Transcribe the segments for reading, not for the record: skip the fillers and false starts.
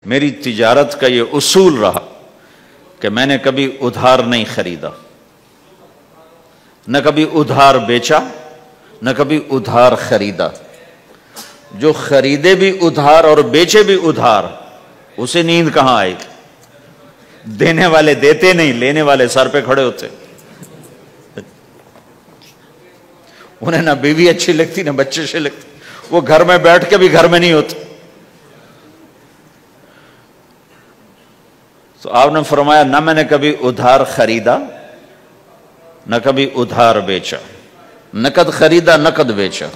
میری تجارت کا یہ اصول رہا کہ میں نے کبھی ادھار نہیں خریدا، نہ کبھی ادھار بیچا، نہ کبھی ادھار خریدا۔ جو خریدے بھی ادھار اور بیچے بھی ادھار، اسے نیند کہاں آئے؟ دینے والے دیتے نہیں، لینے والے سر پہ کھڑے ہوتے۔ انہیں نہ بیوی اچھی لگتی نہ بچے اچھے لگتے، وہ گھر میں بیٹھ کے بھی گھر میں نہیں ہوتے۔ تو آپ نے فرمایا نہ میں نے کبھی ادھار خریدا نہ کبھی ادھار بیچا، نقد خریدا نقد بیچا۔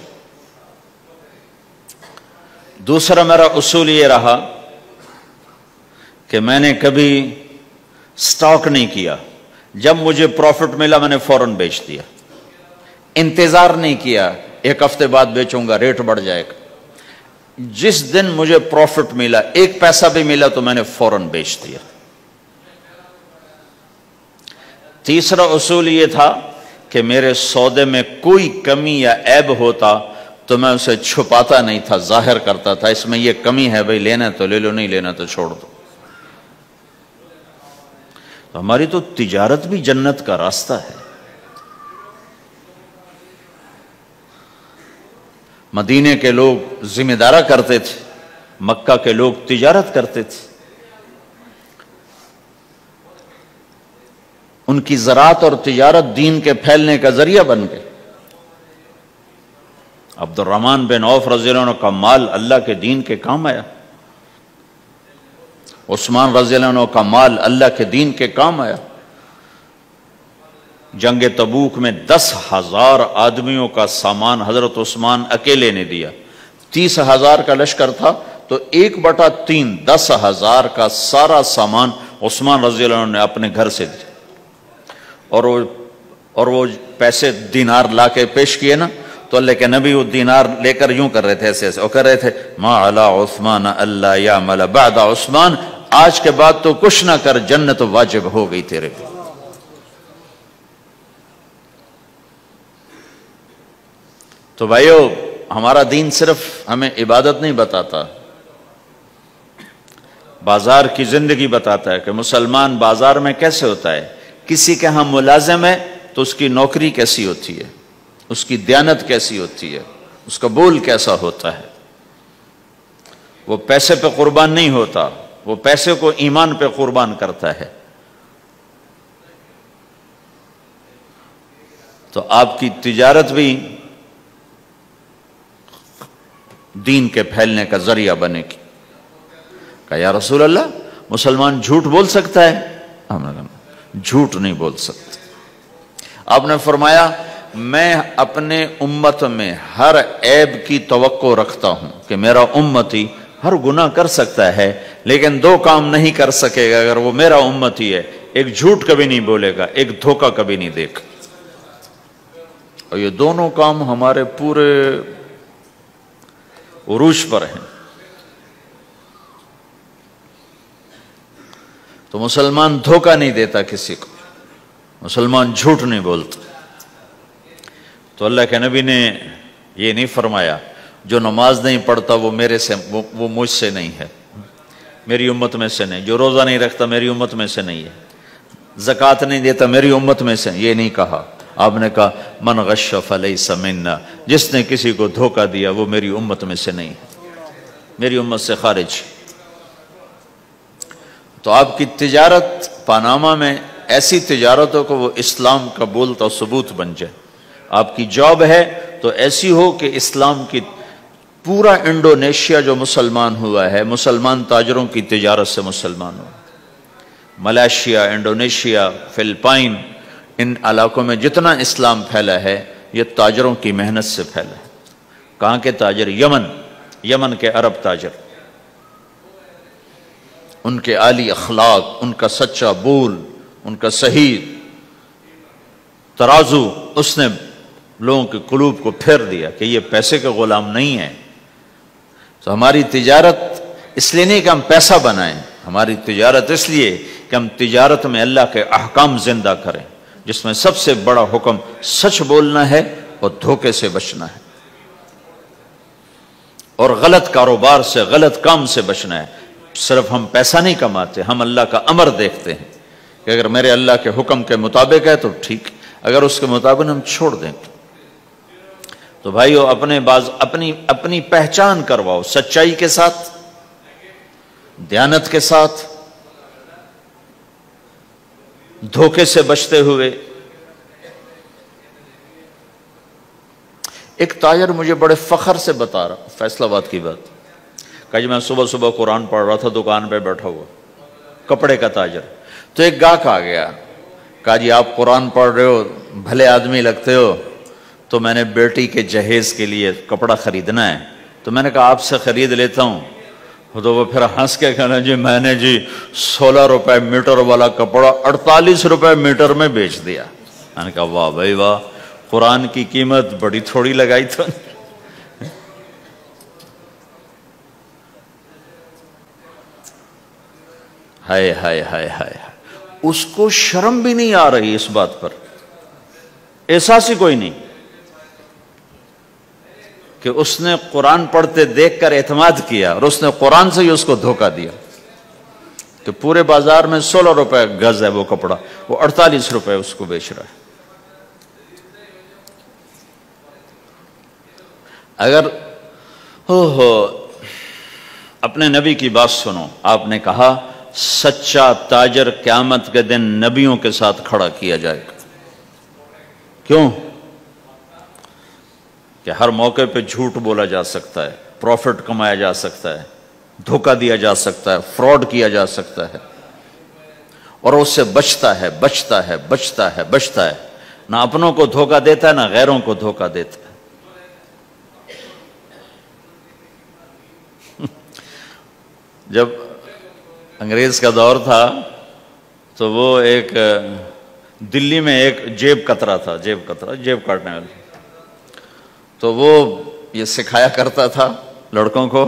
دوسرا میرا اصول یہ رہا کہ میں نے کبھی سٹاک نہیں کیا، جب مجھے پروفٹ ملا میں نے فوراً بیچ دیا، انتظار نہیں کیا ایک ہفتے بعد بیچوں گا ریٹ بڑھ جائے گا۔ جس دن مجھے پروفٹ ملا، ایک پیسہ بھی ملا تو میں نے فوراً بیچ دیا۔ تیسرا اصول یہ تھا کہ میرے سودے میں کوئی کمی یا عیب ہوتا تو میں اسے چھپاتا نہیں تھا، ظاہر کرتا تھا، اس میں یہ کمی ہے بھائی، لینا تو لے لو، نہیں لینا تو چھوڑ دو۔ تو ہماری تو تجارت بھی جنت کا راستہ ہے۔ مدینے کے لوگ ذمہ دارا کرتے تھے، مکہ کے لوگ تجارت کرتے تھے، ان کی زراعت اور تجارت دین کے پھیلنے کا ذریعہ بن گئے۔ عبد الرحمن بن عوف رضی اللہ عنہ کا مال اللہ کے دین کے کام آیا، عثمان رضی اللہ عنہ کا مال اللہ کے دین کے کام آیا۔ جنگ تبوک میں 10,000 آدمیوں کا سامان حضرت عثمان اکیلے نے دیا۔ 30,000 کا لشکر تھا تو 1/3 10,000 کا سارا سامان عثمان رضی اللہ عنہ نے اپنے گھر سے دیا۔ اور وہ پیسے دینار لا کے پیش کیے نا، تو اللہ کے نبی وہ دینار لے کر یوں کر رہے تھے، ایسے ایسے، اور کر رہے تھے ما علی عثمان اللہ یعمل بعد عثمان، آج کے بعد تو کچھ نہ کر، جنت واجب ہو گئی تیرے پہ۔ تو بھائیو، ہمارا دین صرف ہمیں عبادت نہیں بتاتا، بازار کی زندگی بتاتا ہے کہ مسلمان بازار میں کیسے ہوتا ہے۔ کسی کے ہاں ملازم ہے تو اس کی نوکری کیسی ہوتی ہے، اس کی دیانت کیسی ہوتی ہے، اس کا بول کیسا ہوتا ہے۔ وہ پیسے پہ قربان نہیں ہوتا، وہ پیسے کو ایمان پہ قربان کرتا ہے۔ تو آپ کی تجارت بھی دین کے پھیلنے کا ذریعہ بنے گی۔ کہا یا رسول اللہ، مسلمان جھوٹ بول سکتا ہے؟ ہم نے کہا جھوٹ نہیں بول سکتا۔ آپ نے فرمایا میں اپنے امت میں ہر عیب کی توقع رکھتا ہوں کہ میرا امتی ہر گناہ کر سکتا ہے لیکن 2 کام نہیں کر سکے گا اگر وہ میرا امتی ہے، ایک جھوٹ کبھی نہیں بولے گا، ایک دھوکہ کبھی نہیں دے گا۔ اور یہ دونوں کام ہمارے پورے عروج پر ہیں۔ تو مسلمان دھوکہ نہیں دیتا کسی کو، مسلمان جھوٹ نہیں بولتا۔ تو اللہ کے نبی نے یہ نہیں فرمایا جو نماز نہیں پڑھتا وہ مجھ سے نہیں ہے، میری امت میں سے نہیں، جو روزہ نہیں رکھتا میری امت میں سے نہیں ہے، زکوٰۃ نہیں دیتا میری امت میں سے، یہ نہیں کہا۔ آپ نے کہا من غش فلیس منا، جس نے کسی کو دھوکہ دیا وہ میری امت میں سے نہیں ہے، میری امت سے خارج۔ تو آپ کی تجارت پاناما میں ایسی تجارتوں کو وہ اسلام کا بولتا ثبوت بن جائے۔ آپ کی جاب ہے تو ایسی ہو کہ اسلام کی پورا انڈونیشیا جو مسلمان ہوا ہے، مسلمان تاجروں کی تجارت سے مسلمان ہو۔ ملائیشیا، انڈونیشیا، فلپائن، ان علاقوں میں جتنا اسلام پھیلا ہے یہ تاجروں کی محنت سے پھیلا ہے۔ کہاں کے تاجر؟ یمن کے عرب تاجر، ان کے عالی اخلاق، ان کا سچا بول، ان کا صحیح ترازو، اس نے لوگوں کے قلوب کو پھیر دیا کہ یہ پیسے کے غلام نہیں ہیں۔ تو ہماری تجارت اس لیے نہیں کہ ہم پیسہ بنائیں، ہماری تجارت اس لیے کہ ہم تجارت میں اللہ کے احکام زندہ کریں، جس میں سب سے بڑا حکم سچ بولنا ہے اور دھوکے سے بچنا ہے، اور غلط کاروبار سے، غلط کام سے بچنا ہے۔ صرف ہم پیسہ نہیں کماتے، ہم اللہ کا امر دیکھتے ہیں کہ اگر میرے اللہ کے حکم کے مطابق ہے تو ٹھیک، اگر اس کے مطابق ہم چھوڑ دیں تو بھائیو اپنی پہچان کرواؤ سچائی کے ساتھ، دیانت کے ساتھ، دھوکے سے بچتے ہوئے۔ ایک تاجر مجھے بڑے فخر سے بتا رہا، فیصل آباد کی بات، کہ جی میں صبح صبح قرآن پڑھ رہا تھا، دکان پہ بیٹھا ہوا، کپڑے کا تاجر، تو ایک گاہک آ گیا، کہا جی آپ قرآن پڑھ رہے ہو، بھلے آدمی لگتے ہو، تو میں نے بیٹی کے جہیز کے لیے کپڑا خریدنا ہے، تو میں نے کہا آپ سے خرید لیتا ہوں۔ تو وہ پھر ہنس کے کہنا جی میں نے 16 روپے میٹر والا کپڑا 48 روپے میٹر میں بیچ دیا۔ میں نے کہا واہ بھائی واہ، قرآن کی قیمت بڑی تھوڑی لگائی تو۔ ہائے ہائے ہائے ہائے، اس کو شرم بھی نہیں آ رہی اس بات پر، احساس ہی کوئی نہیں کہ اس نے قرآن پڑھتے دیکھ کر اعتماد کیا، اور اس نے قرآن سے ہی اس کو دھوکہ دیا کہ پورے بازار میں 16 روپے گز ہے وہ کپڑا، وہ 48 روپے اس کو بیچ رہا ہے۔ اگر اپنے نبی کی بات سنو، آپ نے کہا سچا تاجر قیامت کے دن نبیوں کے ساتھ کھڑا کیا جائے گا۔ کیوں؟ کہ ہر موقع پہ جھوٹ بولا جا سکتا ہے، پروفٹ کمایا جا سکتا ہے، دھوکہ دیا جا سکتا ہے، فراڈ کیا جا سکتا ہے، اور اس سے بچتا ہے بچتا ہے بچتا ہے بچتا ہے، نہ اپنوں کو دھوکہ دیتا ہے نہ غیروں کو دھوکہ دیتا ہے۔ جب انگریز کا دور تھا تو وہ ایک دلی میں ایک جیب کترا تھا، جیب کاٹنے والا، تو وہ یہ سکھایا کرتا تھا لڑکوں کو،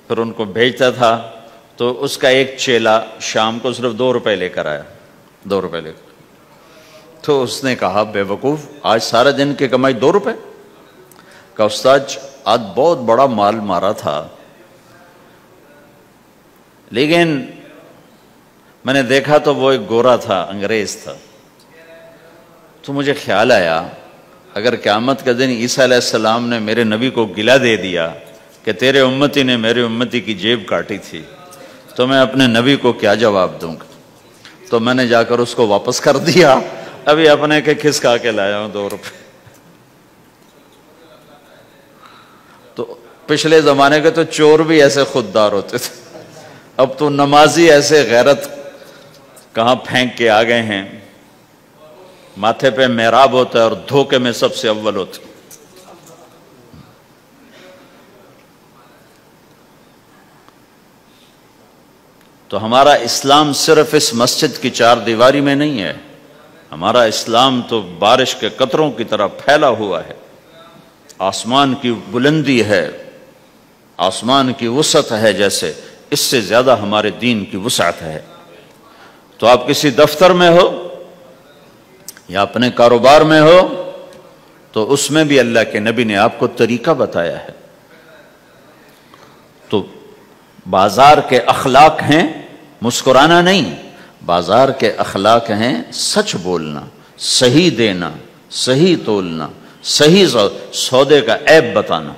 پھر ان کو بھیجتا تھا، تو اس کا ایک چیلا شام کو صرف 2 روپے لے کر آیا، 2 روپے لے کر، تو اس نے کہا بے وقوف آج سارے دن کی کمائی 2 روپے؟ کہا استاد آج بہت بڑا مال مارا تھا، لیکن میں نے دیکھا تو وہ ایک گورا تھا، انگریز تھا، تو مجھے خیال آیا اگر قیامت کے دن عیسیٰ علیہ السلام نے میرے نبی کو گلہ دے دیا کہ تیرے امتی نے میرے امتی کی جیب کاٹی تھی، تو میں اپنے نبی کو کیا جواب دوں گا؟ تو میں نے جا کر اس کو واپس کر دیا، ابھی اپنے کے کھسکا کے لایا ہوں 2 روپے۔ تو پچھلے زمانے کے تو چور بھی ایسے خوددار ہوتے تھے، اب تو نمازی ایسے غیرت کہاں پھینک کے آ گئے ہیں، ماتھے پہ محراب ہوتا ہے اور دھوکے میں سب سے اول ہوتا ہے۔ تو ہمارا اسلام صرف اس مسجد کی 4 دیواری میں نہیں ہے، ہمارا اسلام تو بارش کے قطروں کی طرح پھیلا ہوا ہے، آسمان کی بلندی ہے، آسمان کی وسعت ہے، جیسے اس سے زیادہ ہمارے دین کی وسعت ہے۔ تو آپ کسی دفتر میں ہو یا اپنے کاروبار میں ہو، تو اس میں بھی اللہ کے نبی نے آپ کو طریقہ بتایا ہے۔ تو بازار کے اخلاق ہیں مسکرانا نہیں، بازار کے اخلاق ہیں سچ بولنا، صحیح دینا، صحیح تولنا، صحیح سودے کا عیب بتانا۔